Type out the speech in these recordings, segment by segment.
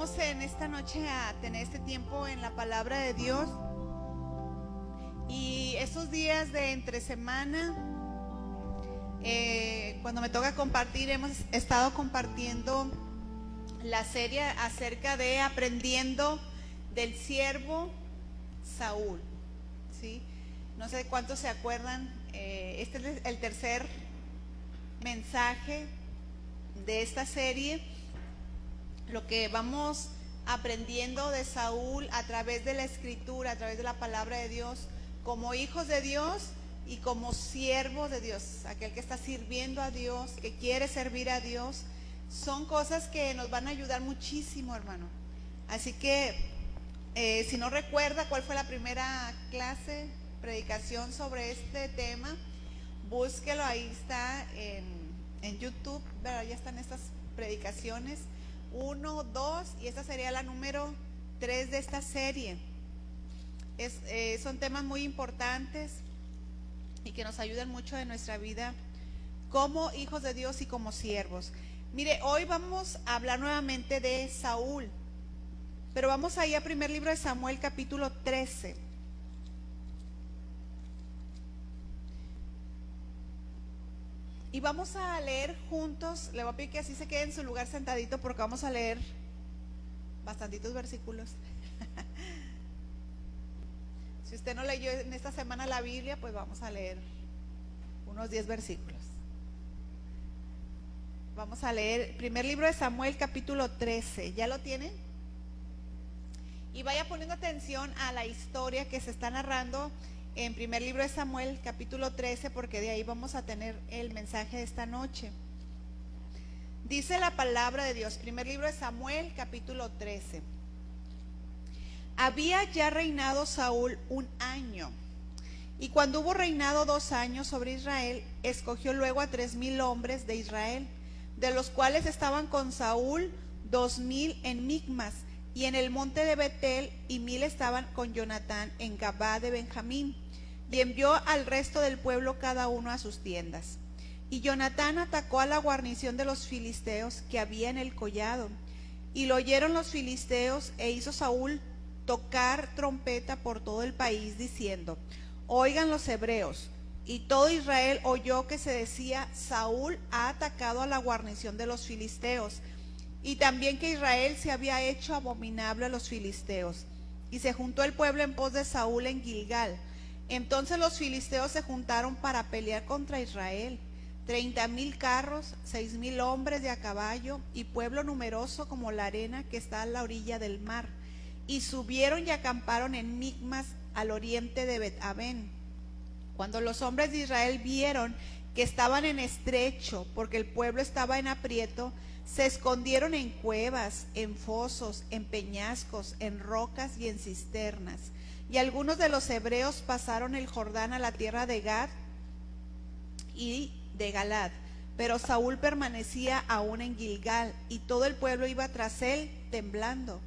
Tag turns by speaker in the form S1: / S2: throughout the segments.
S1: Vamos en esta noche a tener este tiempo en la palabra de Dios. Y esos días de entre semana, cuando me toca compartir, hemos estado compartiendo la serie acerca de aprendiendo del siervo Saúl, ¿sí? No sé cuántos se acuerdan, este es el tercer mensaje de esta serie. Lo que vamos aprendiendo de Saúl a través de la escritura, a través de la palabra de Dios, como hijos de Dios y como siervos de Dios, aquel que está sirviendo a Dios, que quiere servir a Dios, son cosas que nos van a ayudar muchísimo, hermano. Así que si no recuerda cuál fue la primera clase, predicación sobre este tema, búsquelo, ahí está en YouTube, ¿verdad? Ya están estas predicaciones 1, 2 y esta sería la número 3 de esta serie. Son temas muy importantes y que nos ayudan mucho en nuestra vida como hijos de Dios y como siervos. Mire, hoy vamos a hablar nuevamente de Saúl, pero vamos ahí a primer libro de Samuel, capítulo 13. Y vamos a leer juntos. Le voy a pedir que así se quede en su lugar sentadito porque vamos a leer bastantitos versículos. Si usted no leyó en esta semana la Biblia, pues vamos a leer unos 10 versículos. Vamos a leer primer libro de Samuel, capítulo 13. ¿Ya lo tienen? Y vaya poniendo atención a la historia que se está narrando en primer libro de Samuel, capítulo 13, porque de ahí vamos a tener el mensaje de esta noche. Dice la palabra de Dios, primer libro de Samuel, capítulo 13. Había ya reinado Saúl 1 año, y cuando hubo reinado 2 años sobre Israel, escogió luego a 3,000 hombres de Israel, de los cuales estaban con Saúl 2,000 en Micmas y en el monte de Betel, y 1,000 estaban con Jonatán en Gabá de Benjamín, y envió al resto del pueblo cada uno a sus tiendas. Y Jonatán atacó a la guarnición de los filisteos que había en el collado, y lo oyeron los filisteos, e hizo Saúl tocar trompeta por todo el país, diciendo: oigan los hebreos. Y todo Israel oyó que se decía: Saúl ha atacado a la guarnición de los filisteos, y también que Israel se había hecho abominable a los filisteos. Y se juntó el pueblo en pos de Saúl en Gilgal. Entonces los filisteos se juntaron para pelear contra Israel, 30,000 carros, 6,000 hombres de a caballo, y pueblo numeroso como la arena que está a la orilla del mar. Y subieron y acamparon en Micmas, al oriente de Bet-Aven. Cuando los hombres de Israel vieron que estaban en estrecho, porque el pueblo estaba en aprieto, se escondieron en cuevas, en fosos, en peñascos, en rocas y en cisternas. Y algunos de los hebreos pasaron el Jordán a la tierra de Gad y de Galad, pero Saúl permanecía aún en Gilgal, y todo el pueblo iba tras él temblando.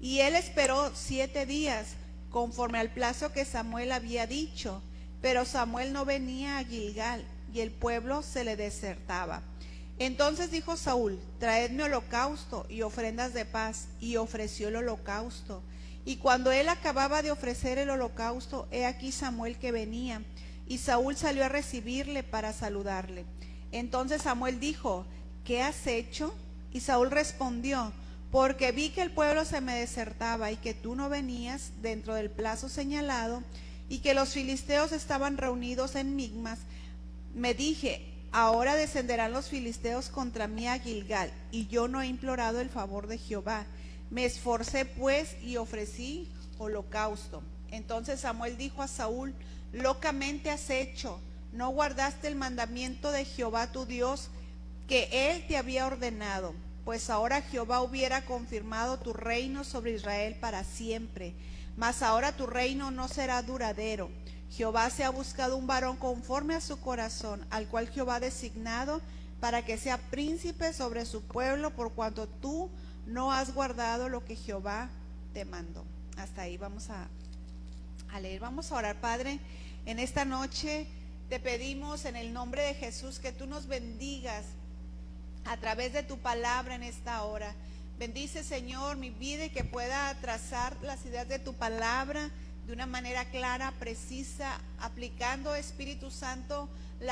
S1: Y él esperó 7 días, conforme al plazo que Samuel había dicho, pero Samuel no venía a Gilgal, y el pueblo se le desertaba. Entonces dijo Saúl: traedme holocausto y ofrendas de paz, y ofreció el holocausto. Y cuando él acababa de ofrecer el holocausto, he aquí Samuel que venía, y Saúl salió a recibirle para saludarle. Entonces Samuel dijo: ¿qué has hecho? Y Saúl respondió: porque vi que el pueblo se me desertaba, y que tú no venías dentro del plazo señalado, y que los filisteos estaban reunidos en Micmas. Me dije: ahora descenderán los filisteos contra mí a Gilgal, y yo no he implorado el favor de Jehová. Me esforcé pues y ofrecí holocausto. Entonces Samuel dijo a Saúl: locamente has hecho, no guardaste el mandamiento de Jehová tu Dios que él te había ordenado, pues ahora Jehová hubiera confirmado tu reino sobre Israel para siempre, mas ahora tu reino no será duradero. Jehová se ha buscado un varón conforme a su corazón, al cual Jehová ha designado para que sea príncipe sobre su pueblo, por cuanto tú no has guardado lo que Jehová te mandó. Hasta ahí vamos a leer. Vamos a orar. Padre, en esta noche te pedimos en el nombre de Jesús que tú nos bendigas a través de tu palabra en esta hora. Bendice, Señor, mi vida y que pueda trazar las ideas de tu palabra de una manera clara, precisa, aplicando, Espíritu Santo, a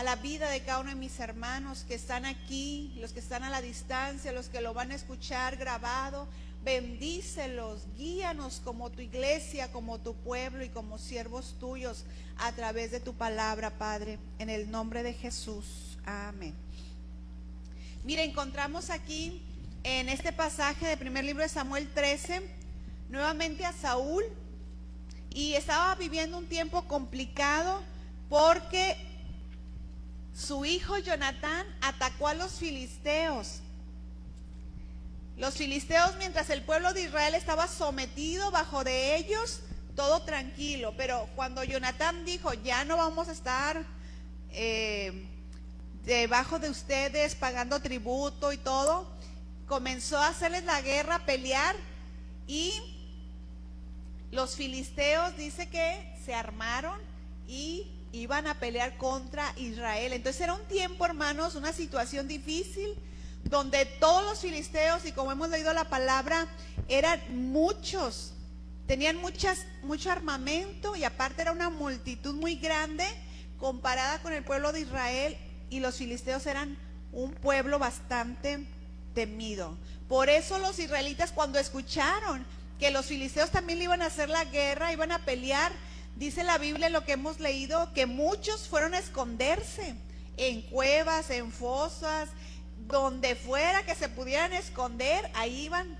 S1: la vida de cada uno de mis hermanos que están aquí, los que están a la distancia, los que lo van a escuchar grabado. Bendícelos, guíanos como tu iglesia, como tu pueblo y como siervos tuyos a través de tu palabra, Padre, en el nombre de Jesús. Amén. Mira, encontramos aquí en este pasaje del primer libro de Samuel 13, nuevamente a Saúl, y estaba viviendo un tiempo complicado porque su hijo Jonatán atacó a los filisteos. Los filisteos, mientras el pueblo de Israel estaba sometido bajo de ellos, todo tranquilo. Pero cuando Jonatán dijo, ya no vamos a estar debajo de ustedes pagando tributo y todo, comenzó a hacerles la guerra, a pelear, y los filisteos dice que se armaron y iban a pelear contra Israel. Entonces era un tiempo, hermanos, una situación difícil, donde todos los filisteos, y como hemos leído la palabra, eran muchos, tenían mucho armamento, y aparte era una multitud muy grande comparada con el pueblo de Israel, y los filisteos eran un pueblo bastante temido. Por eso los israelitas, cuando escucharon que los filisteos también le iban a hacer la guerra, iban a pelear, dice la Biblia, lo que hemos leído, que muchos fueron a esconderse en cuevas, en fosas, donde fuera que se pudieran esconder. Ahí iban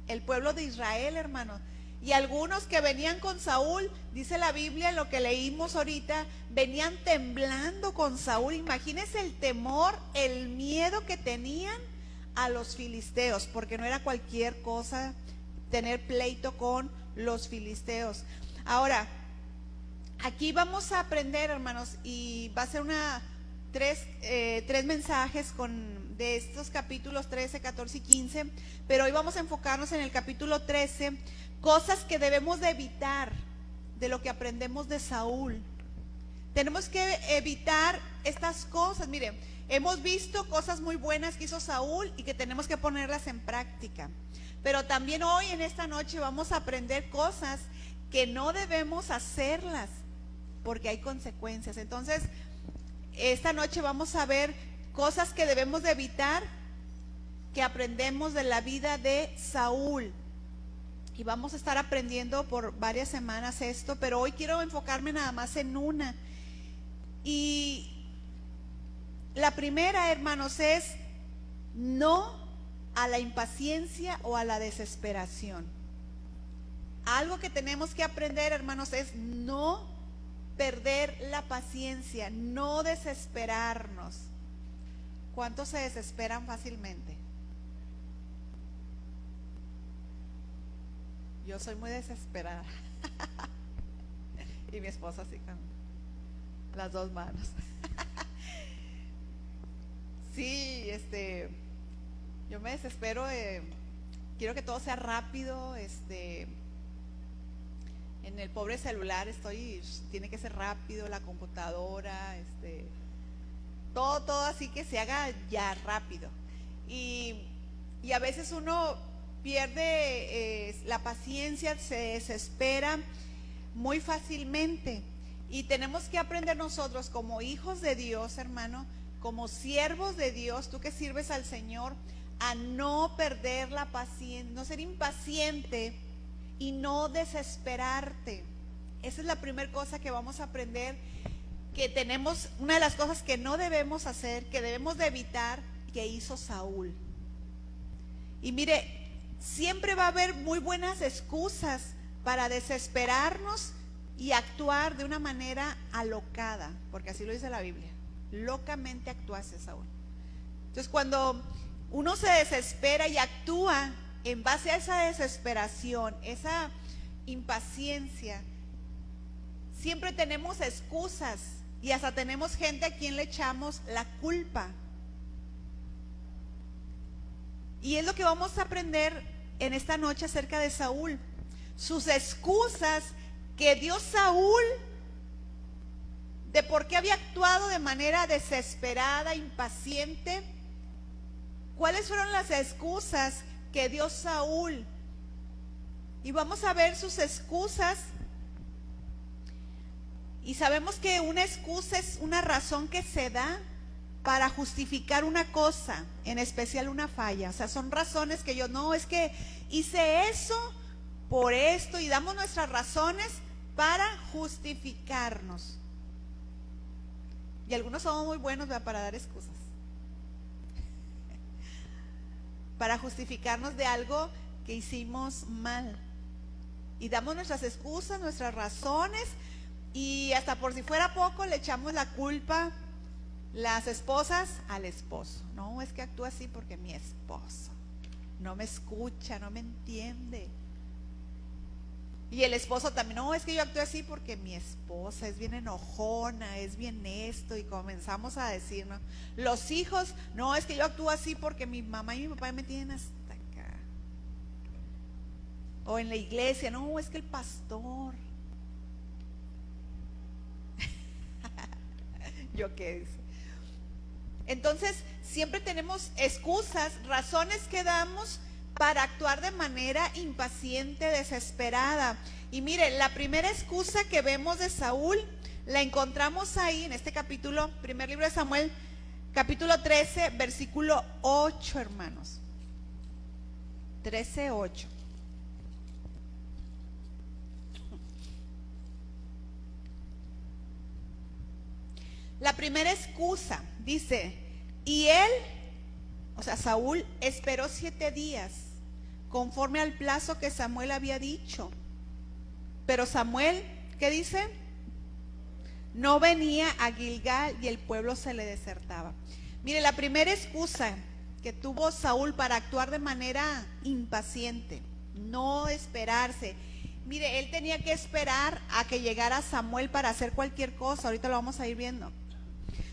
S1: el pueblo de Israel, hermanos. Y algunos que venían con Saúl, dice la Biblia, lo que leímos ahorita, venían temblando con Saúl. Imagínense el temor, el miedo que tenían a los filisteos, porque no era cualquier cosa tener pleito con los filisteos. Ahora, aquí vamos a aprender, hermanos, y va a ser tres mensajes de estos capítulos 13, 14 y 15, pero hoy vamos a enfocarnos en el capítulo 13, cosas que debemos de evitar de lo que aprendemos de Saúl. Tenemos que evitar estas cosas. Mire, hemos visto cosas muy buenas que hizo Saúl y que tenemos que ponerlas en práctica, pero también hoy en esta noche vamos a aprender cosas que no debemos hacerlas porque hay consecuencias. Entonces, esta noche vamos a ver cosas que debemos de evitar, que aprendemos de la vida de Saúl. Y vamos a estar aprendiendo por varias semanas esto, pero hoy quiero enfocarme nada más en una. Y la primera, hermanos, es no a la impaciencia o a la desesperación. Algo que tenemos que aprender, hermanos, es no perder la paciencia, no desesperarnos. ¿Cuántos se desesperan fácilmente? Yo soy muy desesperada. Y mi esposa así con las dos manos. Sí, yo me desespero, quiero que todo sea rápido, en el pobre celular tiene que ser rápido, la computadora, todo así que se haga ya rápido. Y a veces uno pierde la paciencia, se desespera muy fácilmente. Y tenemos que aprender nosotros como hijos de Dios, hermano, como siervos de Dios, tú que sirves al Señor, a no perder la paciencia, no ser impaciente y no desesperarte. Esa es la primera cosa que vamos a aprender, que tenemos, una de las cosas que no debemos hacer, que debemos de evitar, que hizo Saúl. Y mire, siempre va a haber muy buenas excusas para desesperarnos y actuar de una manera alocada, porque así lo dice la Biblia. Locamente actuase Saúl. Entonces, cuando uno se desespera y actúa en base a esa desesperación, esa impaciencia, siempre tenemos excusas y hasta tenemos gente a quien le echamos la culpa. Y es lo que vamos a aprender en esta noche acerca de Saúl. Sus excusas que dio Saúl de por qué había actuado de manera desesperada, impaciente, ¿Cuáles fueron las excusas que dio Saúl? Y vamos a ver sus excusas. Y sabemos que una excusa es una razón que se da para justificar una cosa, en especial una falla. O sea, son razones que no, es que hice eso por esto, y damos nuestras razones para justificarnos. Y algunos somos muy buenos, ¿verdad?, para dar excusas. Para justificarnos de algo que hicimos mal. Y damos nuestras excusas, nuestras razones, y hasta por si fuera poco le echamos la culpa, las esposas, al esposo. No, es que actúa así porque mi esposo no me escucha, no me entiende. Y el esposo también, no, es que yo actúo así porque mi esposa es bien enojona, es bien esto, y comenzamos a decir, ¿no? Los hijos, no, es que yo actúo así porque mi mamá y mi papá me tienen hasta acá. O en la iglesia, no, es que el pastor. ¿Yo qué dice? Entonces, siempre tenemos excusas, razones que damos para actuar de manera impaciente, desesperada. Y mire, la primera excusa que vemos de Saúl la encontramos ahí en este capítulo, primer libro de Samuel, capítulo 13, versículo 8, hermanos. 13:8. La primera excusa dice, y él, o sea, Saúl, esperó 7 días, conforme al plazo que Samuel había dicho. Pero Samuel, ¿qué dice? No venía a Gilgal y el pueblo se le desertaba. Mire, la primera excusa que tuvo Saúl para actuar de manera impaciente, no esperarse. Mire, él tenía que esperar a que llegara Samuel para hacer cualquier cosa. Ahorita lo vamos a ir viendo.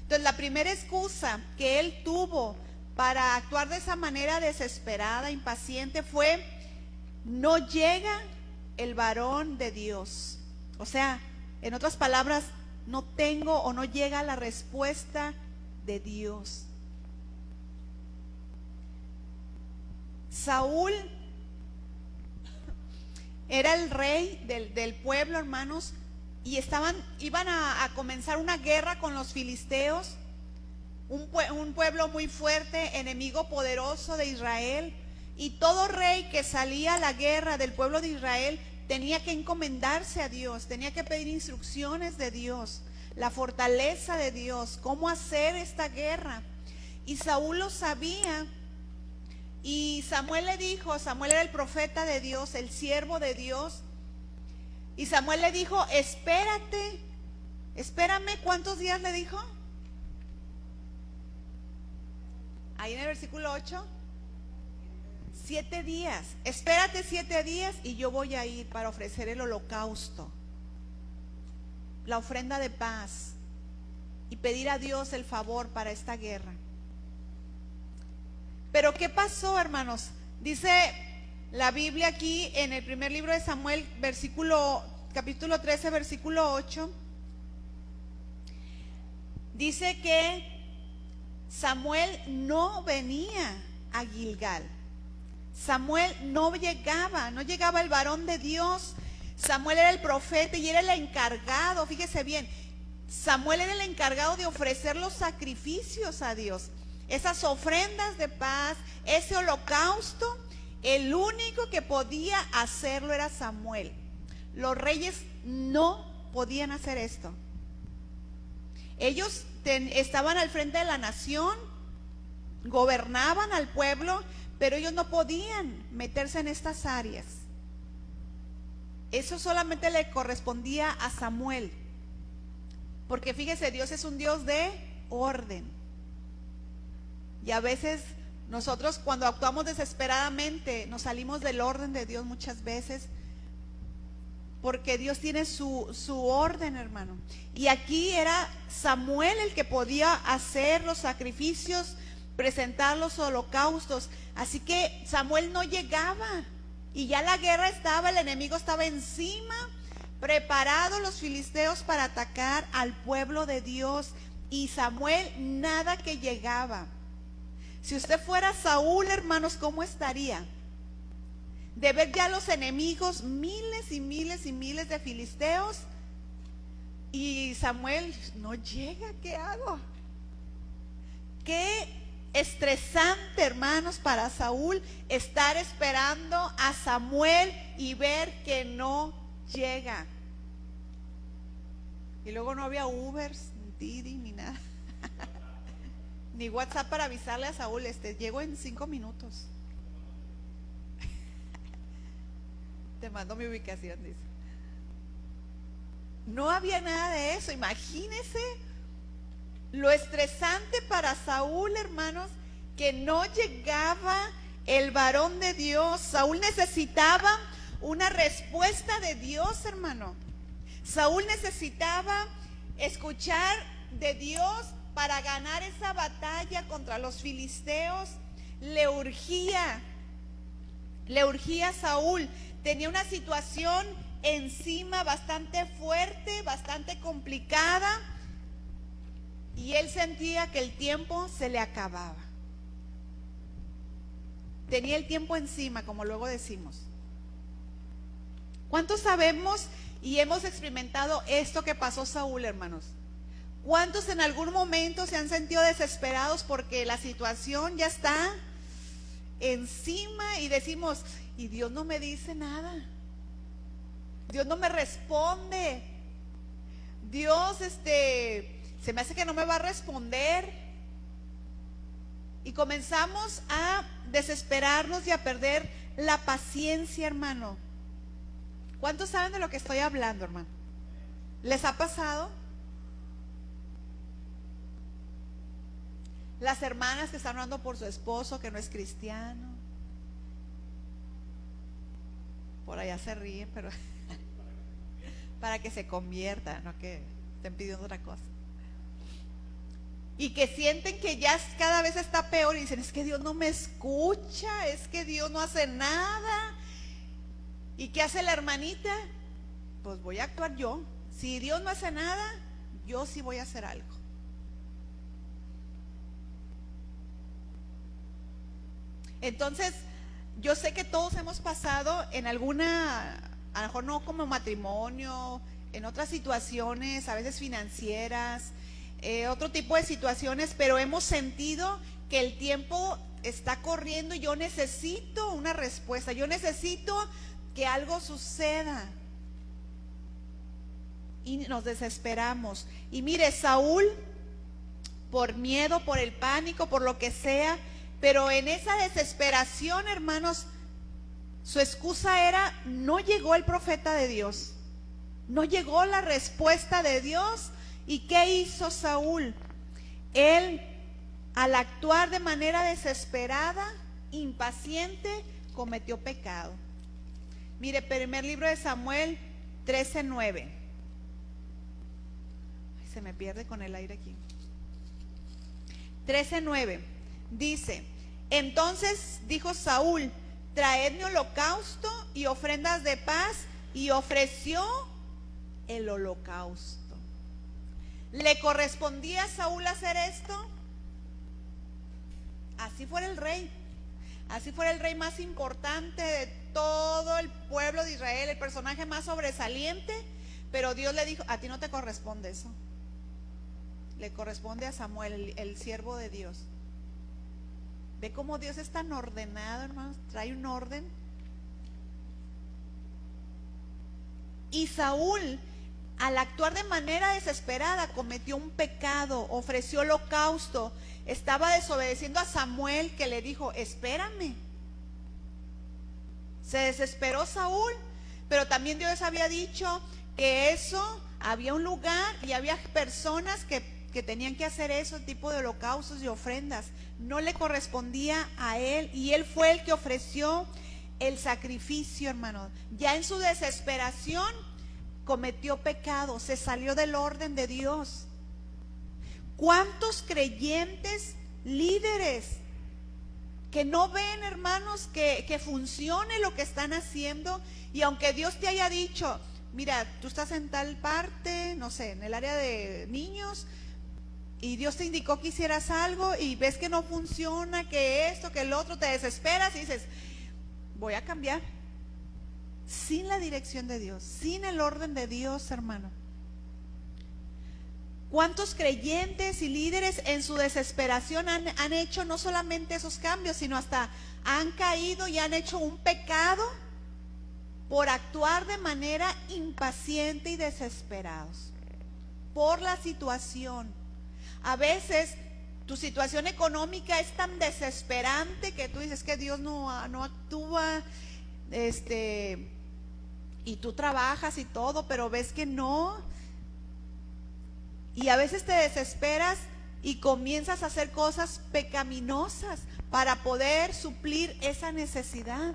S1: Entonces, la primera excusa que él tuvo para actuar de esa manera desesperada, impaciente, fue: no llega el varón de Dios. O sea, en otras palabras, no tengo o no llega la respuesta de Dios. Saúl era el rey del pueblo, hermanos, y iban a comenzar una guerra con los filisteos, un pueblo muy fuerte, enemigo poderoso de Israel. Y todo rey que salía a la guerra del pueblo de Israel tenía que encomendarse a Dios, tenía que pedir instrucciones de Dios, la fortaleza de Dios, cómo hacer esta guerra. Y Saúl lo sabía. Y Samuel le dijo, Samuel era el profeta de Dios, el siervo de Dios. Y Samuel le dijo, espérate, espérame. ¿Cuántos días le dijo? Ahí en el versículo 8. 7 días. Espérate 7 días y yo voy a ir para ofrecer el holocausto, la ofrenda de paz, y pedir a Dios el favor para esta guerra. Pero ¿qué pasó, hermanos? Dice la Biblia aquí en el primer libro de Samuel, capítulo 13, versículo 8. Dice que Samuel no venía a Gilgal. Samuel no llegaba el varón de Dios. Samuel era el profeta y era el encargado, fíjese bien, Samuel era el encargado de ofrecer los sacrificios a Dios, esas ofrendas de paz, ese holocausto. El único que podía hacerlo era Samuel. Los reyes no podían hacer esto. Ellos estaban al frente de la nación, gobernaban al pueblo, pero ellos no podían meterse en estas áreas. Eso solamente le correspondía a Samuel. Porque fíjese, Dios es un Dios de orden. Y a veces nosotros, cuando actuamos desesperadamente, nos salimos del orden de Dios muchas veces, porque Dios tiene su orden, hermano. Y aquí era Samuel el que podía hacer los sacrificios, presentar los holocaustos. Así que Samuel no llegaba, y ya la guerra estaba, el enemigo estaba encima, preparados los filisteos para atacar al pueblo de Dios, y Samuel nada que llegaba. Si usted fuera Saúl, hermanos, ¿cómo estaría? De ver ya los enemigos, miles y miles y miles de filisteos, y Samuel no llega, ¿qué hago? Qué estresante, hermanos, para Saúl estar esperando a Samuel y ver que no llega. Y luego no había Ubers, ni Didi, ni nada. Ni WhatsApp para avisarle a Saúl, llego en 5 minutos. Te mando mi ubicación, dice. No había nada de eso. Imagínese lo estresante para Saúl, hermanos, que no llegaba el varón de Dios. Saúl necesitaba una respuesta de Dios, hermano. Saúl necesitaba escuchar de Dios para ganar esa batalla contra los filisteos. Le urgía a Saúl. Tenía una situación encima bastante fuerte, bastante complicada, y él sentía que el tiempo se le acababa. Tenía el tiempo encima, como luego decimos. ¿Cuántos sabemos y hemos experimentado esto que pasó Saúl, hermanos? ¿Cuántos en algún momento se han sentido desesperados porque la situación ya está encima y decimos, y Dios no me dice nada? Dios no me responde. Dios, se me hace que no me va a responder. Y comenzamos a desesperarnos y a perder la paciencia, hermano. ¿Cuántos saben de lo que estoy hablando, hermano? ¿Les ha pasado? Las hermanas que están orando por su esposo que no es cristiano. Por allá se ríen, pero para que se convierta, no que estén pidiendo otra cosa. Y que sienten que ya cada vez está peor y dicen, es que Dios no me escucha, es que Dios no hace nada. ¿Y qué hace la hermanita? Pues voy a actuar yo. Si Dios no hace nada, yo sí voy a hacer algo. Entonces, yo sé que todos hemos pasado en alguna, a lo mejor no como matrimonio, en otras situaciones, a veces financieras, otro tipo de situaciones, pero hemos sentido que el tiempo está corriendo y yo necesito una respuesta, yo necesito que algo suceda. Y nos desesperamos. Y mire, Saúl, por miedo, por el pánico, por lo que sea, pero en esa desesperación, hermanos, su excusa era, no llegó el profeta de Dios, no llegó la respuesta de Dios. ¿Y qué hizo Saúl? Él, al actuar de manera desesperada, impaciente, cometió pecado. Mire, primer libro de Samuel 13:9. Se me pierde con el aire aquí. 13:9 dice: entonces dijo Saúl, traedme holocausto y ofrendas de paz, y ofreció el holocausto. ¿Le correspondía a Saúl hacer esto? Así fuera el rey, así fuera el rey más importante de todo el pueblo de Israel, el personaje más sobresaliente, pero Dios le dijo, a ti no te corresponde eso, le corresponde a Samuel, el siervo de Dios. ¿Ve cómo Dios es tan ordenado, hermanos? Trae un orden. Y Saúl, al actuar de manera desesperada, cometió un pecado, ofreció holocausto, estaba desobedeciendo a Samuel, que le dijo, espérame. Se desesperó Saúl, pero también Dios había dicho que eso, había un lugar y había personas que tenían que hacer ese tipo de holocaustos y ofrendas. No le correspondía a él, y él fue el que ofreció el sacrificio, hermano. Ya en su desesperación cometió pecado, se salió del orden de Dios. ¿Cuántos creyentes, líderes, que no ven, hermanos, que funcione lo que están haciendo? Y aunque Dios te haya dicho, mira, tú estás en tal parte, no sé, en el área de niños, y Dios te indicó que hicieras algo y ves que no funciona, que esto, que el otro, te desesperas y dices, voy a cambiar. Sin la dirección de Dios, sin el orden de Dios, hermano. ¿Cuántos creyentes y líderes en su desesperación han hecho no solamente esos cambios, sino hasta han caído y han hecho un pecado por actuar de manera impaciente y desesperados por la situación? A veces tu situación económica es tan desesperante que tú dices que Dios no actúa, y tú trabajas y todo, pero ves que no. Y a veces te desesperas y comienzas a hacer cosas pecaminosas para poder suplir esa necesidad.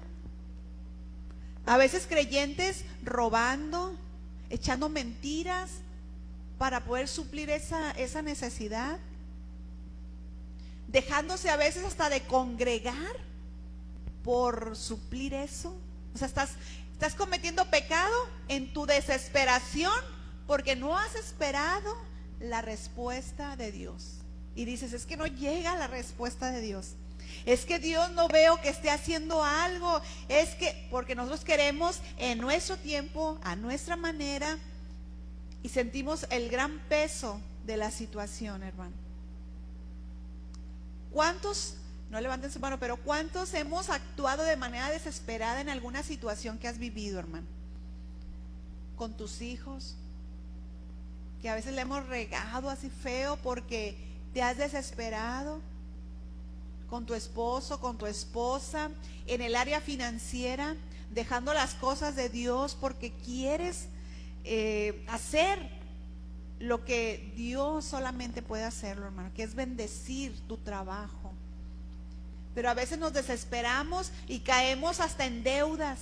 S1: A veces creyentes robando, echando mentiras para poder suplir esa necesidad, dejándose a veces hasta de congregar por suplir eso. O sea, estás cometiendo pecado en tu desesperación porque no has esperado la respuesta de Dios. Y dices, es que no llega la respuesta de Dios. Es que Dios no veo que esté haciendo algo. Es que, porque nosotros queremos en nuestro tiempo, a nuestra manera, y sentimos el gran peso de la situación, hermano. ¿Cuántos, no levanten su mano, pero cuántos hemos actuado de manera desesperada en alguna situación que has vivido, hermano? Con tus hijos, que a veces le hemos regado así feo porque te has desesperado. Con tu esposo, con tu esposa, en el área financiera, dejando las cosas de Dios porque quieres hacer lo que Dios solamente puede hacerlo, hermano, que es bendecir tu trabajo. Pero a veces nos desesperamos y caemos hasta en deudas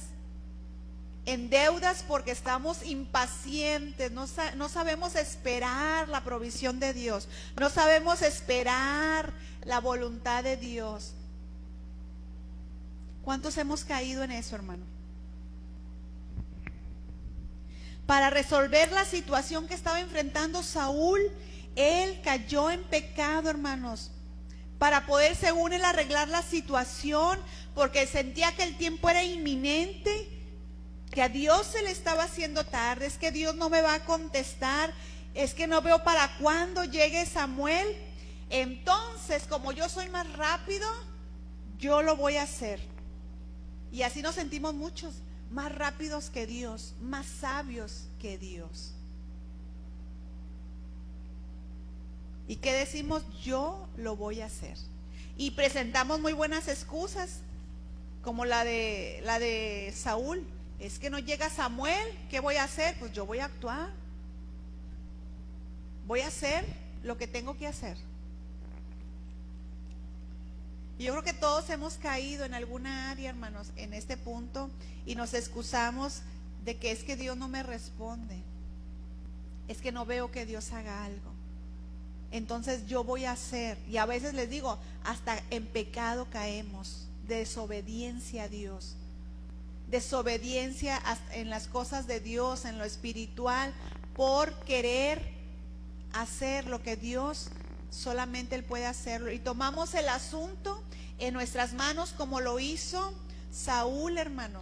S1: porque estamos impacientes, no sabemos esperar la provisión de Dios, no sabemos esperar la voluntad de Dios. ¿Cuántos hemos caído en eso, hermano? Para resolver la situación que estaba enfrentando Saúl, él cayó en pecado, hermanos, para poder, según él, arreglar la situación, porque sentía que el tiempo era inminente, que a Dios se le estaba haciendo tarde, es que Dios no me va a contestar, es que no veo para cuándo llegue Samuel. Entonces, como yo soy más rápido, yo lo voy a hacer. Y así nos sentimos muchos, más rápidos que Dios, más sabios que Dios. ¿Y qué decimos? Yo lo voy a hacer. Y presentamos muy buenas excusas, como la de Saúl. Es que no llega Samuel, ¿qué voy a hacer? Pues yo voy a actuar. Voy a hacer lo que tengo que hacer. Y yo creo que todos hemos caído en alguna área, hermanos, en este punto, y nos excusamos de que es que Dios no me responde, es que no veo que Dios haga algo, entonces yo voy a hacer. Y a veces les digo, hasta en pecado caemos, desobediencia a Dios, desobediencia en las cosas de Dios, en lo espiritual, por querer hacer lo que Dios solamente Él puede hacerlo, y tomamos el asunto en nuestras manos como lo hizo Saúl, hermano.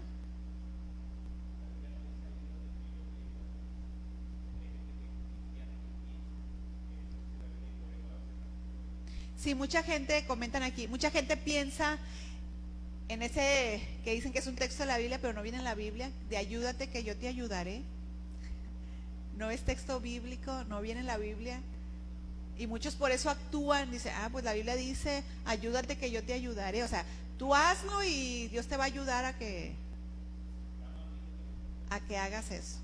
S1: Sí, mucha gente, comentan aquí, mucha gente piensa en ese que dicen que es un texto de la Biblia, pero no viene en la Biblia, de ayúdate que yo te ayudaré. No es texto bíblico, no viene en la Biblia. Y muchos por eso actúan, dicen, pues la Biblia dice, ayúdate que yo te ayudaré. O sea, tú hazlo y Dios te va a ayudar a que hagas eso.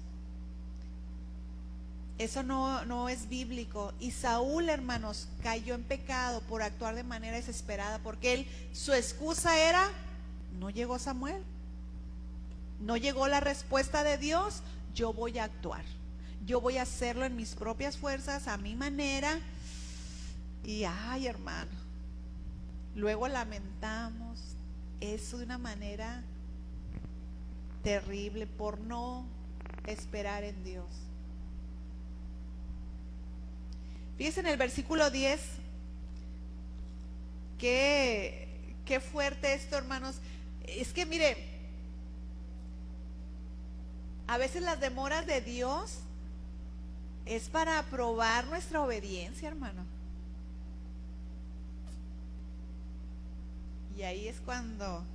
S1: Eso no es bíblico. Y Saúl, hermanos, cayó en pecado por actuar de manera desesperada, porque su excusa era, no llegó Samuel, no llegó la respuesta de Dios, yo voy a actuar. Yo voy a hacerlo en mis propias fuerzas, a mi manera. Y ay, hermano, luego lamentamos eso de una manera terrible por no esperar en Dios. Fíjense en el versículo 10, qué fuerte esto, hermanos. Es que mire, a veces las demoras de Dios es para probar nuestra obediencia, hermano. Y ahí es cuando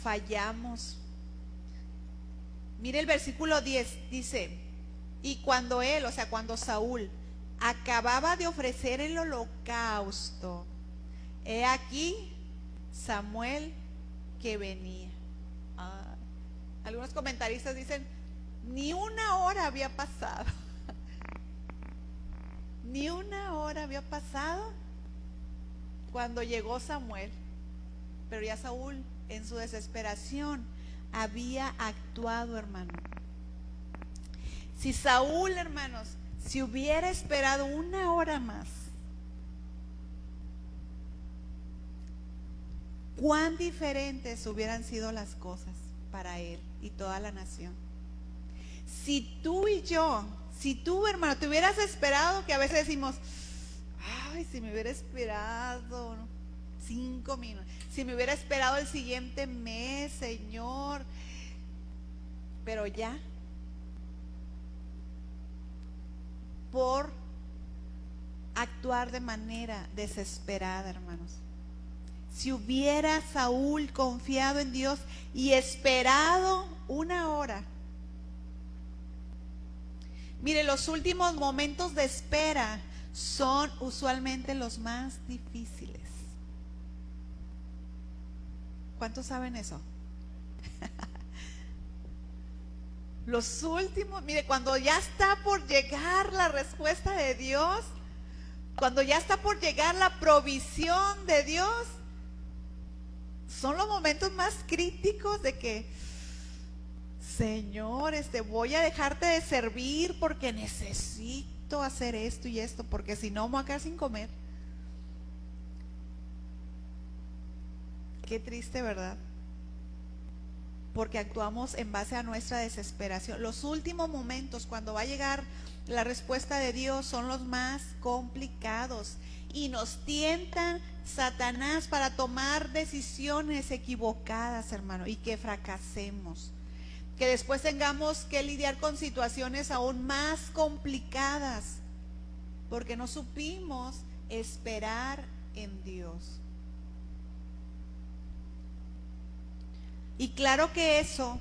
S1: fallamos. Mire el versículo 10, dice: y cuando él, o sea, cuando Saúl acababa de ofrecer el holocausto, he aquí Samuel que venía. Algunos comentaristas dicen, ni una hora había pasado. Ni una hora había pasado cuando llegó Samuel. Pero ya Saúl, en su desesperación, había actuado, hermano. Si Saúl, hermanos, si hubiera esperado una hora más, cuán diferentes hubieran sido las cosas para él y toda la nación. Si tú y yo, si tú, hermano, te hubieras esperado, que a veces decimos, ay, si me hubiera esperado 5 minutos, si me hubiera esperado el siguiente mes, Señor, pero ya, por actuar de manera desesperada, hermanos. Si hubiera Saúl confiado en Dios y esperado una hora. Mire, los últimos momentos de espera son usualmente los más difíciles. ¿Cuántos saben eso? Los últimos, mire, cuando ya está por llegar la respuesta de Dios, cuando ya está por llegar la provisión de Dios, son los momentos más críticos de que, Señor, voy a dejarte de servir porque necesito hacer esto y esto, porque si no me voy a quedar sin comer. Qué triste, ¿verdad? Porque actuamos en base a nuestra desesperación. Los últimos momentos, cuando va a llegar la respuesta de Dios, son los más complicados. Y nos tienta Satanás para tomar decisiones equivocadas, hermano, y que fracasemos. Que después tengamos que lidiar con situaciones aún más complicadas, porque no supimos esperar en Dios. Y claro que eso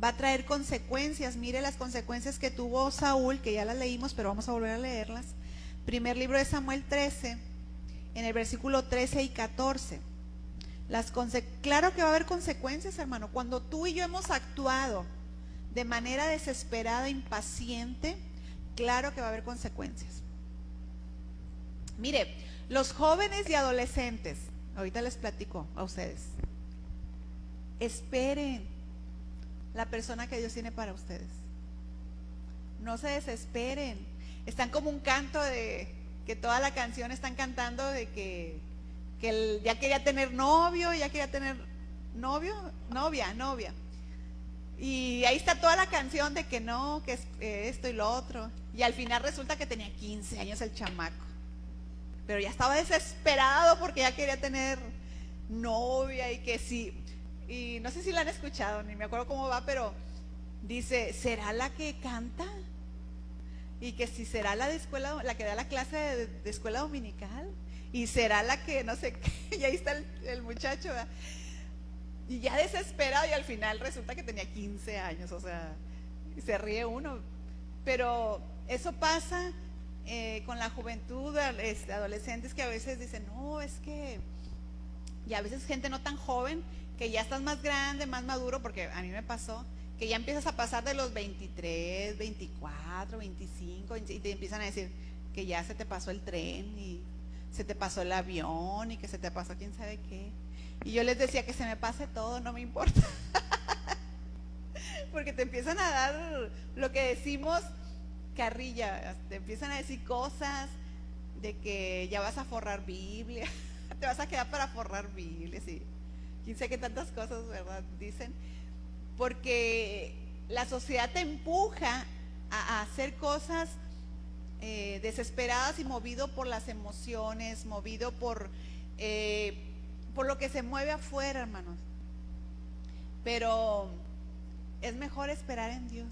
S1: va a traer consecuencias. Mire las consecuencias que tuvo Saúl, que ya las leímos, pero vamos a volver a leerlas. Primer libro de Samuel 13, en el versículo 13 y 14. Claro que va a haber consecuencias, hermano. Cuando tú y yo hemos actuado de manera desesperada, impaciente, claro que va a haber consecuencias. Mire, los jóvenes y adolescentes, ahorita les platico a ustedes. Esperen la persona que Dios tiene para ustedes. No se desesperen. Están como un canto de que toda la canción están cantando de que él ya quería tener novio, ya quería tener novia. Y ahí está toda la canción de que no, que es esto y lo otro. Y al final resulta que tenía 15 años el chamaco. Pero ya estaba desesperado porque ya quería tener novia y que sí. Y no sé si la han escuchado, ni me acuerdo cómo va, pero dice, ¿será la que canta? Y que si será la de escuela, la que da la clase de escuela dominical, y será la que no sé qué, y ahí está el muchacho, ¿verdad? Y ya desesperado, y al final resulta que tenía 15 años, o sea, se ríe uno. Pero eso pasa con la juventud, adolescentes que a veces dicen, no, es que, y a veces gente no tan joven, que ya estás más grande, más maduro, porque a mí me pasó, que ya empiezas a pasar de los 23, 24, 25, y te empiezan a decir que ya se te pasó el tren, y se te pasó el avión, y que se te pasó quién sabe qué. Y yo les decía que se me pase todo, no me importa. Porque te empiezan a dar lo que decimos carrilla, te empiezan a decir cosas de que ya vas a forrar Biblia, te vas a quedar para forrar Biblia, sí. Quién sabe qué tantas cosas, ¿verdad? Dicen, porque la sociedad te empuja a hacer cosas desesperadas y movido por las emociones, movido por lo que se mueve afuera, hermanos. Pero es mejor esperar en Dios.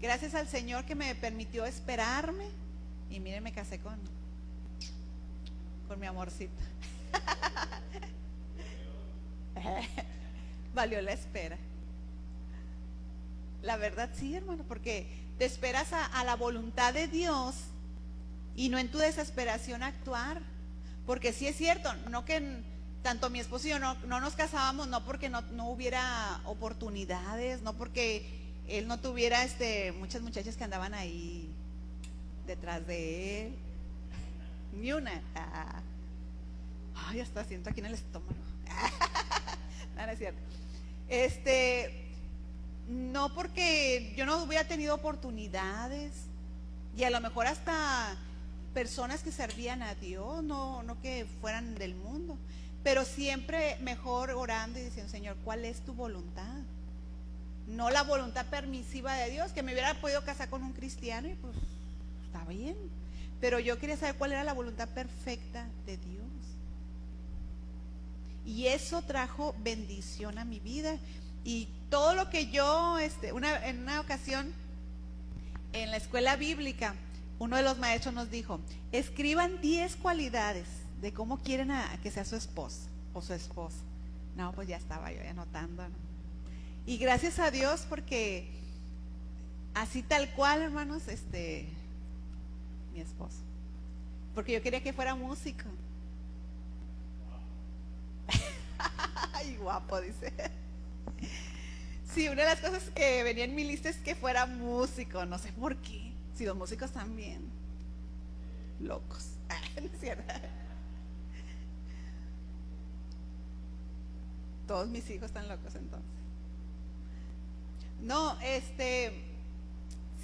S1: Gracias al Señor que me permitió esperarme. Y miren, me casé con mi amorcito. Valió la espera. La verdad sí, hermano, porque te esperas a la voluntad de Dios y no en tu desesperación actuar. Porque sí es cierto, no que tanto mi esposo y yo no nos casábamos, no porque no hubiera oportunidades, no porque él no tuviera muchas muchachas que andaban ahí detrás de él, ni una. Ay, hasta siento aquí en el estómago. No, no es cierto. No porque yo no hubiera tenido oportunidades, y a lo mejor hasta personas que servían a Dios, no que fueran del mundo, pero siempre mejor orando y diciendo: Señor, ¿cuál es tu voluntad? No la voluntad permisiva de Dios, que me hubiera podido casar con un cristiano y pues está bien, pero yo quería saber cuál era la voluntad perfecta de Dios. Y eso trajo bendición a mi vida. Y todo lo que yo, en una ocasión, en la escuela bíblica, uno de los maestros nos dijo: escriban 10 cualidades de cómo quieren que sea su esposa o su esposa. No, pues ya estaba yo anotando, ¿no? Y gracias a Dios, porque así tal cual, hermanos, mi esposo. Porque yo quería que fuera músico. Ay, guapo, dice. Sí, una de las cosas que venía en mi lista es que fuera músico. No sé por qué. Si los músicos están bien locos. No es cierto. Todos mis hijos están locos entonces. No,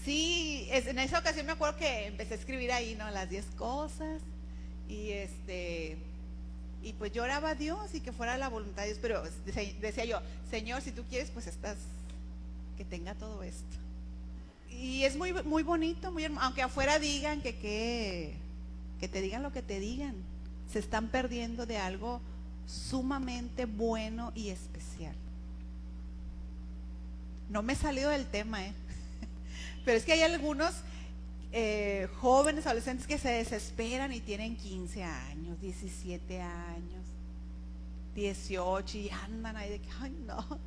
S1: sí, en esa ocasión me acuerdo que empecé a escribir ahí, ¿no? Las 10 cosas. Y y pues yo oraba a Dios y que fuera la voluntad de Dios, pero decía yo: Señor, si tú quieres, pues que tenga todo esto. Y es muy, muy bonito, muy hermoso, aunque afuera digan que te digan lo que te digan, se están perdiendo de algo sumamente bueno y especial. No me he salido del tema, pero es que hay algunos jóvenes, adolescentes que se desesperan y tienen 15 años, 17 años, 18 y andan ahí de que: ay, no,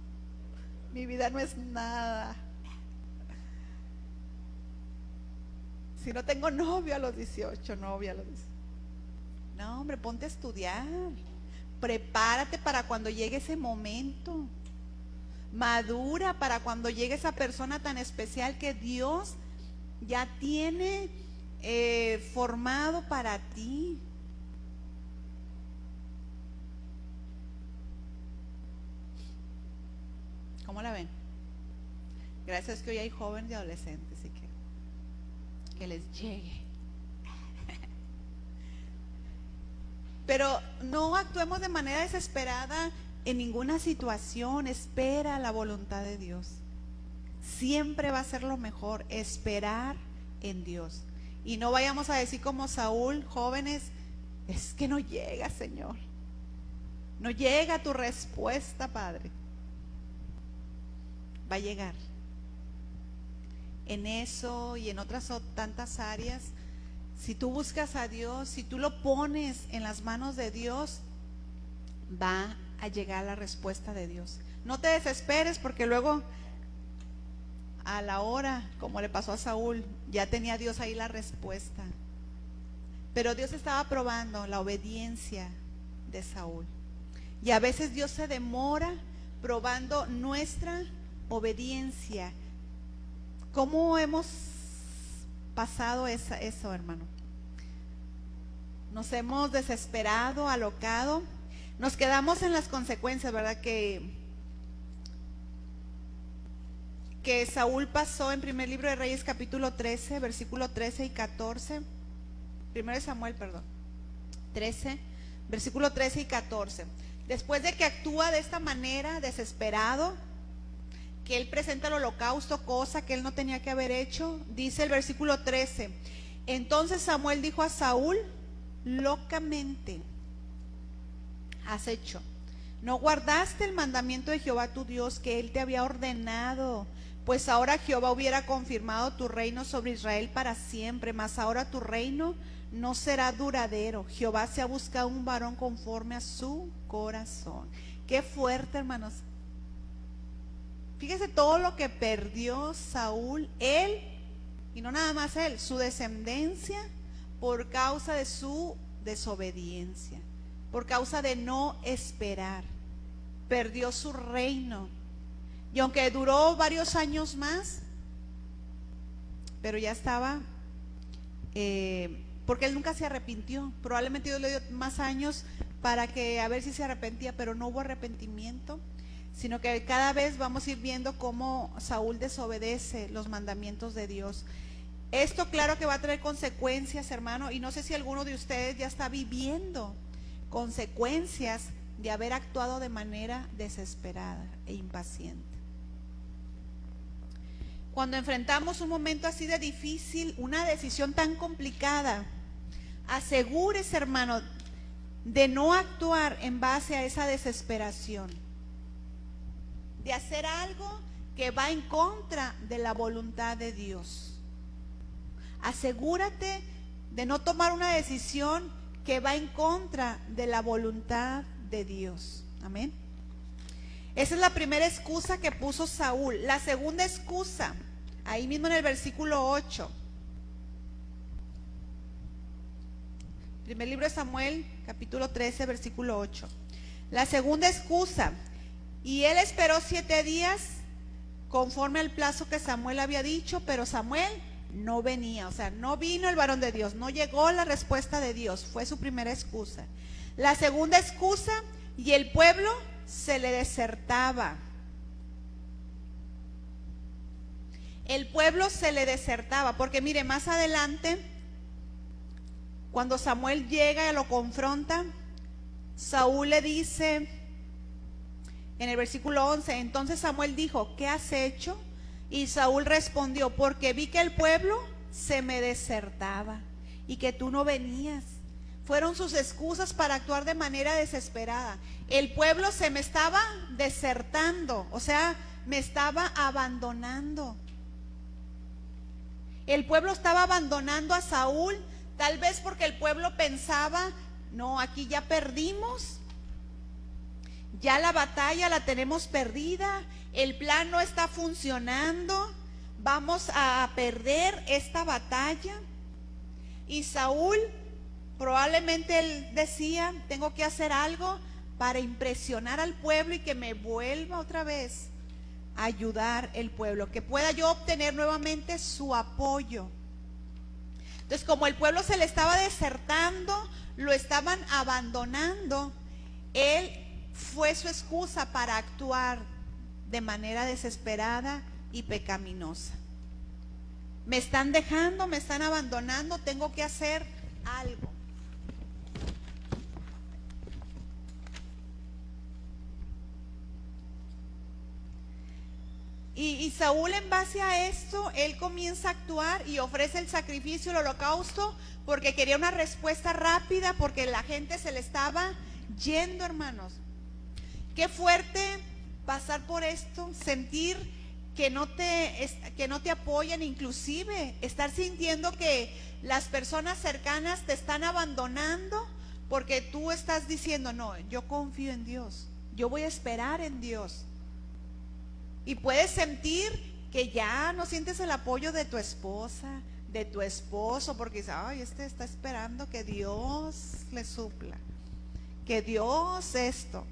S1: mi vida no es nada. Si no tengo novio a los 18, novia a los 18. No, hombre, ponte a estudiar. Prepárate para cuando llegue ese momento. Madura para cuando llegue esa persona tan especial que Dios ya tiene formado para ti. ¿Cómo la ven? Gracias que hoy hay jóvenes y adolescentes y que les llegue. Pero no actuemos de manera desesperada en ninguna situación. Espera la voluntad de Dios. Siempre va a ser lo mejor, esperar en Dios. Y no vayamos a decir como Saúl: jóvenes, es que no llega, Señor. No llega tu respuesta, Padre. Va a llegar. En eso y en otras tantas áreas, si tú buscas a Dios, si tú lo pones en las manos de Dios, va a llegar la respuesta de Dios. No te desesperes, porque luego a la hora, como le pasó a Saúl, ya tenía Dios ahí la respuesta. Pero Dios estaba probando la obediencia de Saúl. Y a veces Dios se demora probando nuestra obediencia. ¿Cómo hemos pasado eso, hermano? Nos hemos desesperado, alocado, nos quedamos en las consecuencias, ¿verdad? Que Saúl pasó en primer libro de Reyes, capítulo 13, versículo 13 y 14. Primero de Samuel, 13, versículo 13 y 14. Después de que actúa de esta manera, desesperado, que él presenta el holocausto, cosa que él no tenía que haber hecho. Dice el versículo 13: entonces Samuel dijo a Saúl: locamente has hecho, no guardaste el mandamiento de Jehová tu Dios que él te había ordenado, pues ahora Jehová hubiera confirmado tu reino sobre Israel para siempre, mas ahora tu reino no será duradero. Jehová se ha buscado un varón conforme a su corazón. Qué fuerte, hermanos. Fíjese todo lo que perdió Saúl, él, y no nada más él, su descendencia, por causa de su desobediencia, por causa de no esperar. Perdió su reino. Y aunque duró varios años más, pero ya estaba, porque él nunca se arrepintió. Probablemente Dios le dio más años para que a ver si se arrepentía, pero no hubo arrepentimiento, sino que cada vez vamos a ir viendo cómo Saúl desobedece los mandamientos de Dios. Esto claro que va a traer consecuencias, hermano, y no sé si alguno de ustedes ya está viviendo consecuencias de haber actuado de manera desesperada e impaciente. Cuando enfrentamos un momento así de difícil, una decisión tan complicada, asegúrese, hermano, de no actuar en base a esa desesperación, de hacer algo que va en contra de la voluntad de Dios. Asegúrate de no tomar una decisión que va en contra de la voluntad de Dios. Amén. Esa es la primera excusa que puso Saúl. La segunda excusa, ahí mismo en el versículo 8. Primer libro de Samuel, capítulo 13, versículo 8. La segunda excusa: y él esperó 7 días conforme al plazo que Samuel había dicho, pero Samuel no venía. O sea, no vino el varón de Dios, no llegó la respuesta de Dios. Fue su primera excusa. La segunda excusa: y el pueblo se le desertaba. El pueblo se le desertaba, porque mire, más adelante, cuando Samuel llega y lo confronta, Saúl le dice en el versículo 11: entonces Samuel dijo: ¿qué has hecho? Y Saúl respondió: porque vi que el pueblo se me desertaba y que tú no venías. Fueron sus excusas para actuar de manera desesperada. El pueblo se me estaba desertando, o sea, me estaba abandonando. El pueblo estaba abandonando a Saúl, tal vez porque el pueblo pensaba: no, aquí ya perdimos, ya la batalla la tenemos perdida, el plan no está funcionando, vamos a perder esta batalla. Y Saúl, probablemente él decía: tengo que hacer algo para impresionar al pueblo y que me vuelva otra vez a ayudar el pueblo, que pueda yo obtener nuevamente su apoyo. Entonces, como el pueblo se le estaba desertando, lo estaban abandonando, él fue su excusa para actuar de manera desesperada y pecaminosa. Me están dejando, me están abandonando, tengo que hacer algo. Y Saúl, en base a esto, él comienza a actuar y ofrece el sacrificio, el holocausto, porque quería una respuesta rápida, porque la gente se le estaba yendo, hermanos. Qué fuerte pasar por esto, sentir que no te apoyan, inclusive estar sintiendo que las personas cercanas te están abandonando porque tú estás diciendo: no, yo confío en Dios, yo voy a esperar en Dios. Y puedes sentir que ya no sientes el apoyo de tu esposa, de tu esposo, porque dices: ay, este está esperando que Dios le supla, que Dios esto.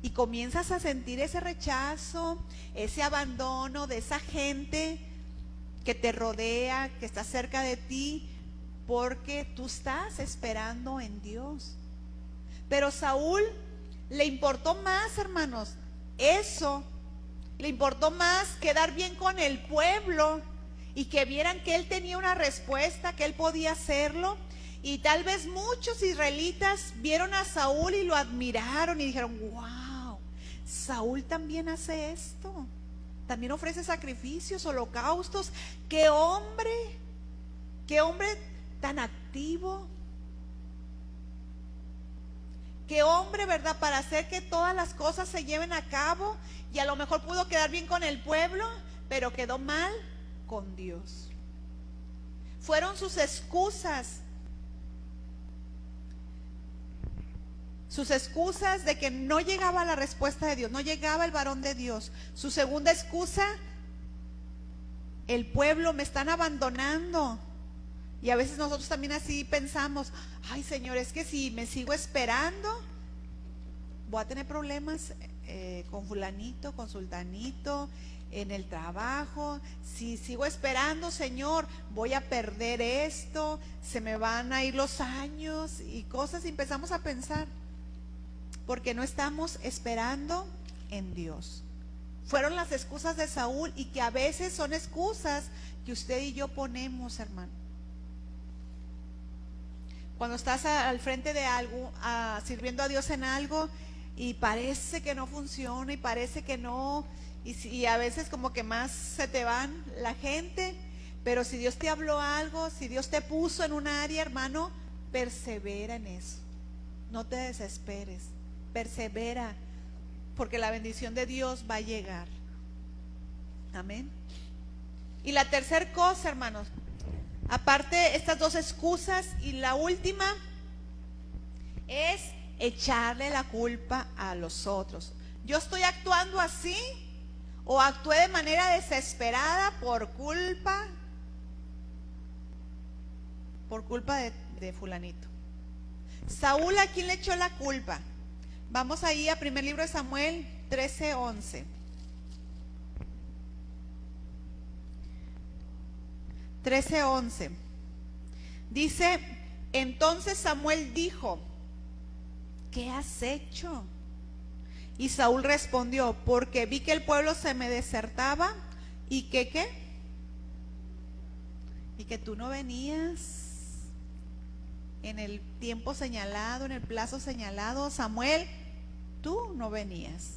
S1: Y comienzas a sentir ese rechazo, ese abandono de esa gente que te rodea, que está cerca de ti, porque tú estás esperando en Dios. Pero Saúl le importó más, hermanos, eso. Le importó más quedar bien con el pueblo y que vieran que él tenía una respuesta, que él podía hacerlo. Y tal vez muchos israelitas vieron a Saúl y lo admiraron y dijeron: wow, Saúl también hace esto. también ofrece sacrificios, holocaustos. Qué hombre tan activo. Qué hombre, ¿verdad? Para hacer que todas las cosas se lleven a cabo, y a lo mejor pudo quedar bien con el pueblo, pero quedó mal con Dios. Fueron sus excusas de que no llegaba la respuesta de Dios, no llegaba el varón de Dios. Su segunda excusa: el pueblo, me están abandonando. Y a veces nosotros también así pensamos: ay, Señor, es que si me sigo esperando voy a tener problemas con fulanito, con sultanito, en el trabajo. Si sigo esperando, Señor, voy a perder esto, se me van a ir los años y cosas, y empezamos a pensar, porque no estamos esperando en Dios. Fueron las excusas de Saúl, y que a veces son excusas que usted y yo ponemos, hermano. Cuando estás al frente de algo, sirviendo a Dios en algo, y parece que no funciona, y parece que no, y a veces como que más se te van la gente, pero si Dios te habló algo, si Dios te puso en un área, hermano, persevera en eso. No te desesperes, persevera, porque la bendición de Dios va a llegar. Amén. Y la tercera cosa, hermanos, aparte estas dos excusas, y la última es echarle la culpa a los otros. Yo estoy actuando así, o actué de manera desesperada por culpa de fulanito. Saúl, ¿a quién le echó la culpa? Vamos ahí a primer libro de Samuel 13:11. 13:11. Dice: entonces Samuel dijo: ¿qué has hecho? Y Saúl respondió: porque vi que el pueblo se me desertaba, y que ¿qué? Y que tú no venías en el tiempo señalado, en el plazo señalado. Samuel, tú no venías.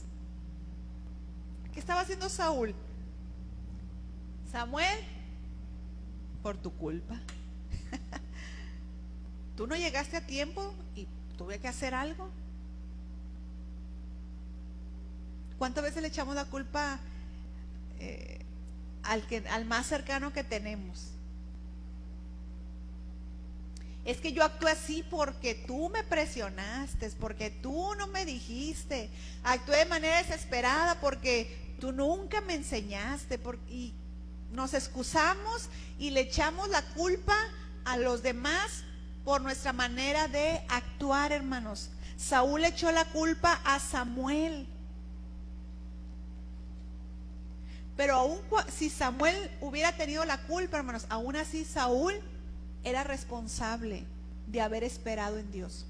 S1: ¿Qué estaba haciendo Saúl? Samuel, por tu culpa. Tú no llegaste a tiempo y tuve que hacer algo. ¿Cuántas veces le echamos la culpa al más cercano que tenemos? Es que yo actué así porque tú me presionaste, porque tú no me dijiste. Actué de manera desesperada porque tú nunca me enseñaste. Y nos excusamos y le echamos la culpa a los demás por nuestra manera de actuar, hermanos. Saúl le echó la culpa a Samuel. Pero aún si Samuel hubiera tenido la culpa, hermanos, aún así Saúl era responsable de haber esperado en Dios.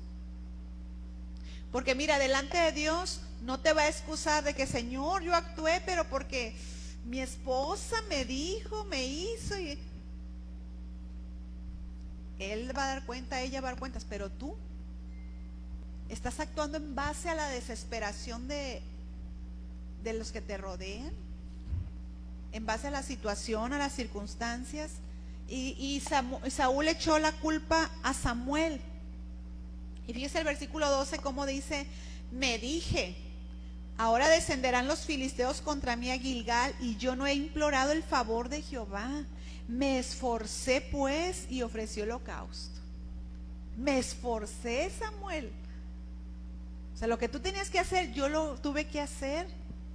S1: Porque mira, delante de Dios no te va a excusar de que, Señor, yo actué, pero porque mi esposa me dijo, me hizo, y él va a dar cuenta, ella va a dar cuentas, pero tú estás actuando en base a la desesperación de los que te rodean, en base a la situación, a las circunstancias. Y Saúl echó la culpa a Samuel. Y fíjese el versículo 12 cómo dice: me dije, ahora descenderán los filisteos contra mí a Gilgal, y yo no he implorado el favor de Jehová. Me esforcé pues y ofrecí holocausto. Me esforcé, Samuel. O sea, lo que tú tenías que hacer, yo lo tuve que hacer.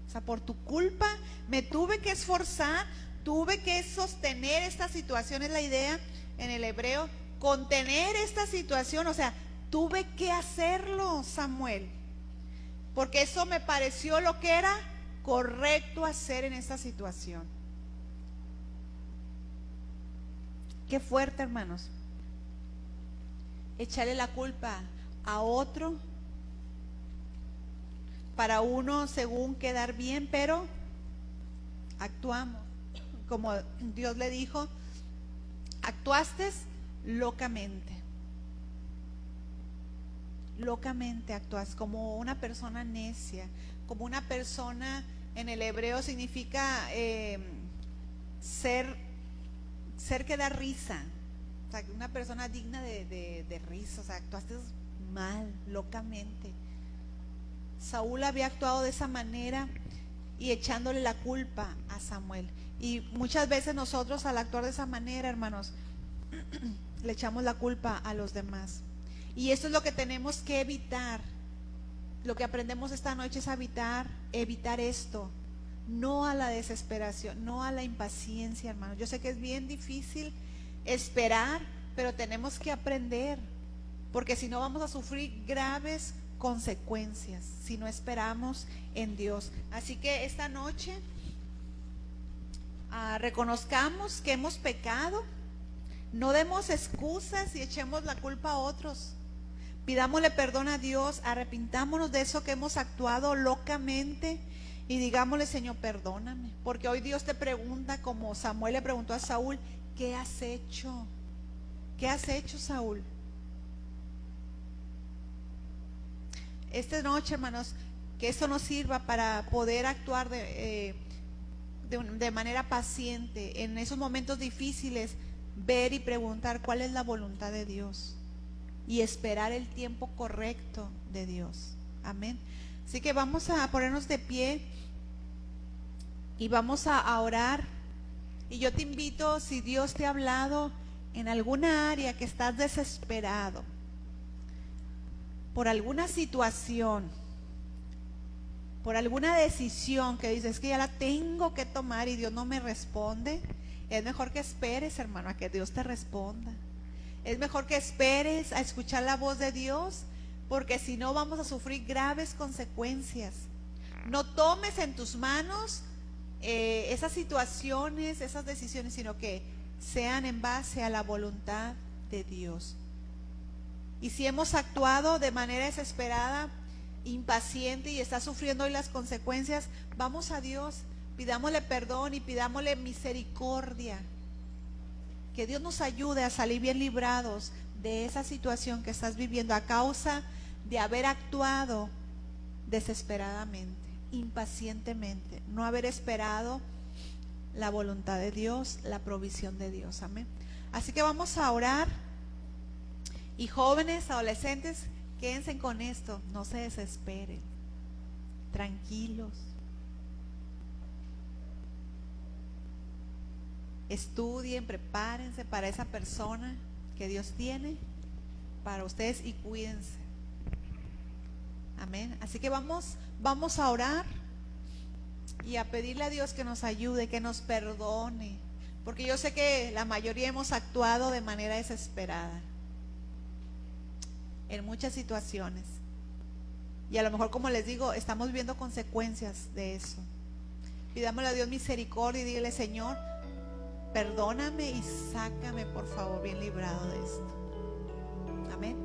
S1: O sea, por tu culpa me tuve que esforzar, tuve que sostener esta situación, es la idea en el hebreo, contener esta situación. O sea, tuve que hacerlo, Samuel, porque eso me pareció lo que era correcto hacer en esta situación. Qué fuerte, hermanos, echarle la culpa a otro para uno según quedar bien, pero actuamos como Dios le dijo: actuaste locamente. Locamente actúas, como una persona necia, como una persona en el hebreo significa ser que da risa. O sea, una persona digna de risa. O sea, actuaste mal, locamente. Saúl había actuado de esa manera y echándole la culpa a Samuel. Y muchas veces nosotros, al actuar de esa manera, hermanos, le echamos la culpa a los demás. Y esto es lo que tenemos que evitar. Lo que aprendemos esta noche es evitar esto. No a la desesperación, no a la impaciencia, hermanos. Yo sé que es bien difícil esperar, pero tenemos que aprender, porque si no vamos a sufrir graves consecuencias si no esperamos en Dios. Así que esta noche reconozcamos que hemos pecado, no demos excusas y echemos la culpa a otros. Pidámosle perdón a Dios, arrepintámonos de eso que hemos actuado locamente y digámosle: Señor, perdóname, porque hoy Dios te pregunta, como Samuel le preguntó a Saúl: ¿qué has hecho? ¿Qué has hecho, Saúl? Esta noche, hermanos, que esto nos sirva para poder actuar de manera paciente en esos momentos difíciles, ver y preguntar cuál es la voluntad de Dios y esperar el tiempo correcto de Dios. Amén. Así que vamos a ponernos de pie y vamos a orar. Y yo te invito, si Dios te ha hablado en alguna área que estás desesperado por alguna situación, por alguna decisión que dices que ya la tengo que tomar y Dios no me responde, es mejor que esperes, hermano, a que Dios te responda. Es mejor que esperes a escuchar la voz de Dios, porque si no vamos a sufrir graves consecuencias. No tomes en tus manos esas situaciones, esas decisiones, sino que sean en base a la voluntad de Dios. Y si hemos actuado de manera desesperada, impaciente, y está sufriendo hoy las consecuencias, vamos a Dios, pidámosle perdón y pidámosle misericordia. Que Dios nos ayude a salir bien librados de esa situación que estás viviendo a causa de haber actuado desesperadamente, impacientemente, no haber esperado la voluntad de Dios, la provisión de Dios. Amén. Así que vamos a orar. Y jóvenes, adolescentes, quédense con esto, no se desesperen, tranquilos. Estudien, prepárense para esa persona que Dios tiene para ustedes y cuídense. Amén. Así que vamos a orar y a pedirle a Dios que nos ayude, que nos perdone, porque yo sé que la mayoría hemos actuado de manera desesperada en muchas situaciones, y a lo mejor, como les digo, estamos viendo consecuencias de eso. Pidámosle a Dios misericordia y dígale: Señor, perdóname y sácame, por favor, bien librado de esto. Amén.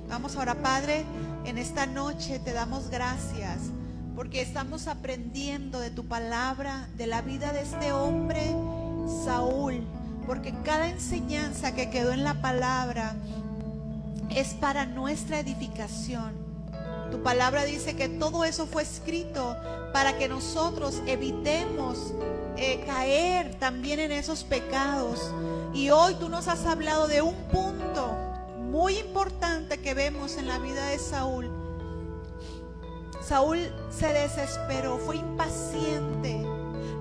S1: Vamos ahora. Padre, en esta noche te damos gracias porque estamos aprendiendo de tu palabra, de la vida de este hombre Saúl, porque cada enseñanza que quedó en la palabra es para nuestra edificación. Tu palabra dice que todo eso fue escrito para que nosotros evitemos caer también en esos pecados. Y hoy tú nos has hablado de un punto muy importante que vemos en la vida de Saúl. Saúl se desesperó, fue impaciente,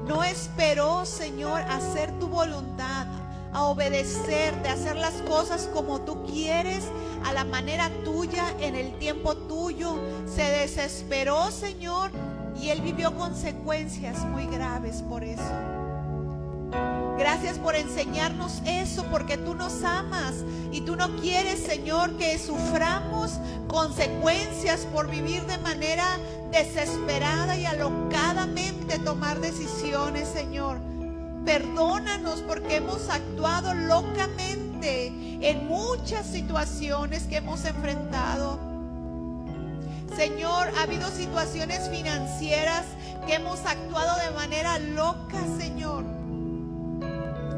S1: no esperó, Señor, hacer tu voluntad, a obedecerte, a hacer las cosas como tú quieres, a la manera tuya, en el tiempo tuyo. Se desesperó, Señor, y él vivió consecuencias muy graves por eso. Gracias por enseñarnos eso, porque tú nos amas y tú no quieres, Señor, que suframos consecuencias por vivir de manera desesperada y alocadamente tomar decisiones, Señor. Perdónanos porque hemos actuado locamente en muchas situaciones que hemos enfrentado. Señor, ha habido situaciones financieras que hemos actuado de manera loca, Señor.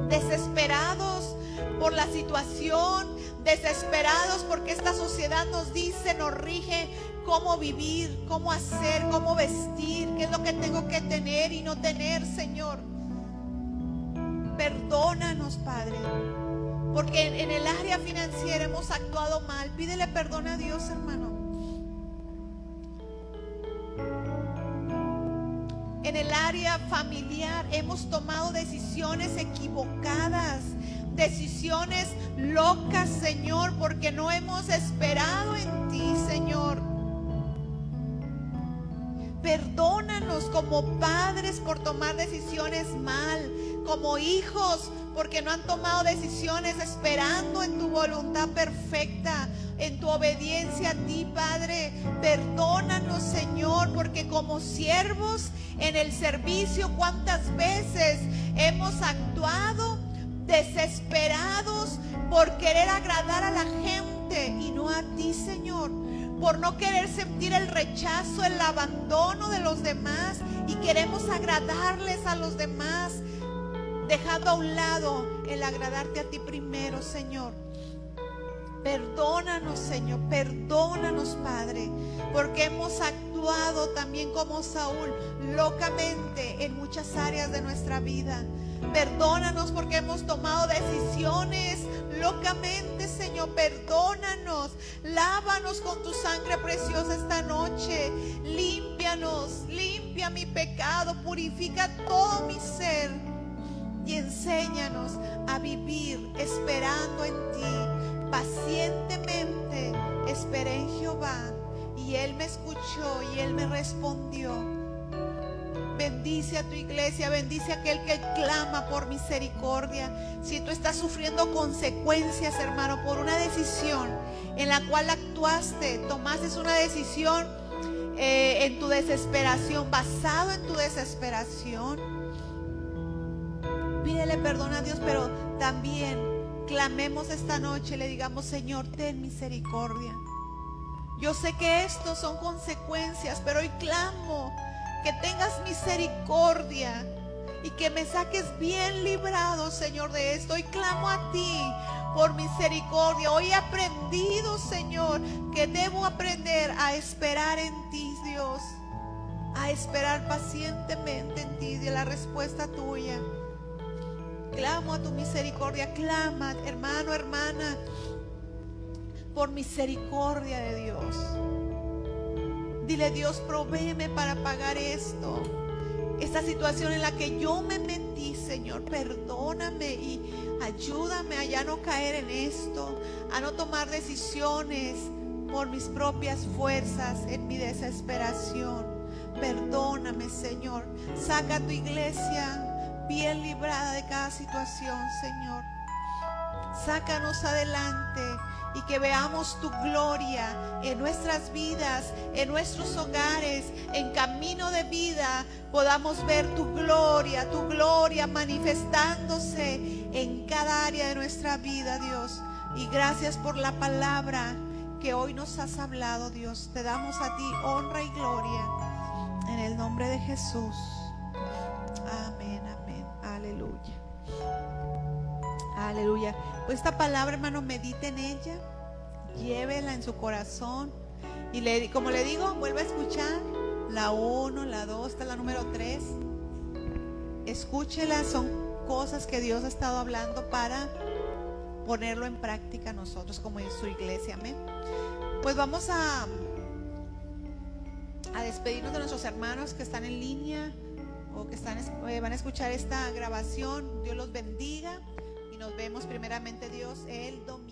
S1: Desesperados por la situación, desesperados porque esta sociedad nos dice, nos rige cómo vivir, cómo hacer, cómo vestir, qué es lo que tengo que tener y no tener, Señor. Perdónanos, Padre, porque en el área financiera hemos actuado mal. Pídele perdón a Dios, hermano. En el área familiar hemos tomado decisiones equivocadas, decisiones locas, Señor, porque no hemos esperado en ti, Señor. Perdónanos como padres por tomar decisiones mal, como hijos porque no han tomado decisiones esperando en tu voluntad perfecta, en tu obediencia a ti, Padre. Perdónanos, Señor, porque como siervos en el servicio, ¿cuántas veces hemos actuado desesperados por querer agradar a la gente y no a ti, Señor? Por no querer sentir el rechazo, el abandono de los demás, y queremos agradarles a los demás, dejando a un lado el agradarte a ti primero, Señor. Perdónanos, Señor, perdónanos, Padre, porque hemos actuado también como Saúl, locamente en muchas áreas de nuestra vida. Perdónanos porque hemos tomado decisiones locamente, Señor. Perdónanos, lávanos con tu sangre preciosa esta noche. Límpianos, limpia mi pecado, purifica todo mi ser y enséñanos a vivir esperando en ti. Pacientemente esperé en Jehová y Él me escuchó y Él me respondió. Bendice a tu iglesia, bendice a aquel que clama por misericordia. Si tú estás sufriendo consecuencias, hermano, por una decisión en la cual actuaste, tomaste una decisión en tu desesperación, basado en tu desesperación, pídele perdón a Dios, pero también clamemos esta noche, le digamos: Señor, ten misericordia. Yo sé que estos son consecuencias, pero hoy clamo que tengas misericordia y que me saques bien librado, Señor, de esto. Hoy clamo a ti por misericordia. Hoy he aprendido, Señor, que debo aprender a esperar en ti, Dios, a esperar pacientemente en ti, de la respuesta tuya. Clamo a tu misericordia, clama, hermano, hermana, por misericordia de Dios. Dile: Dios, provéeme para pagar esto, esta situación en la que yo me metí, Señor. Perdóname y ayúdame a ya no caer en esto, a no tomar decisiones por mis propias fuerzas en mi desesperación. Perdóname, Señor. Saca a tu iglesia bien librada de cada situación, Señor. Sácanos adelante y que veamos tu gloria en nuestras vidas, en nuestros hogares, en camino de vida. Podamos ver tu gloria manifestándose en cada área de nuestra vida, Dios. Y gracias por la palabra que hoy nos has hablado, Dios. Te damos a ti honra y gloria en el nombre de Jesús. Amén, amén, aleluya. Aleluya. Pues esta palabra, hermano, medite en ella, llévela en su corazón y como le digo, vuelva a escuchar la 1, la 2, hasta la número 3. Escúchela, son cosas que Dios ha estado hablando para ponerlo en práctica nosotros como en su iglesia. Amén. Pues vamos a despedirnos de nuestros hermanos que están en línea o que van a escuchar esta grabación. Dios los bendiga. Nos vemos primeramente, Dios, el domingo.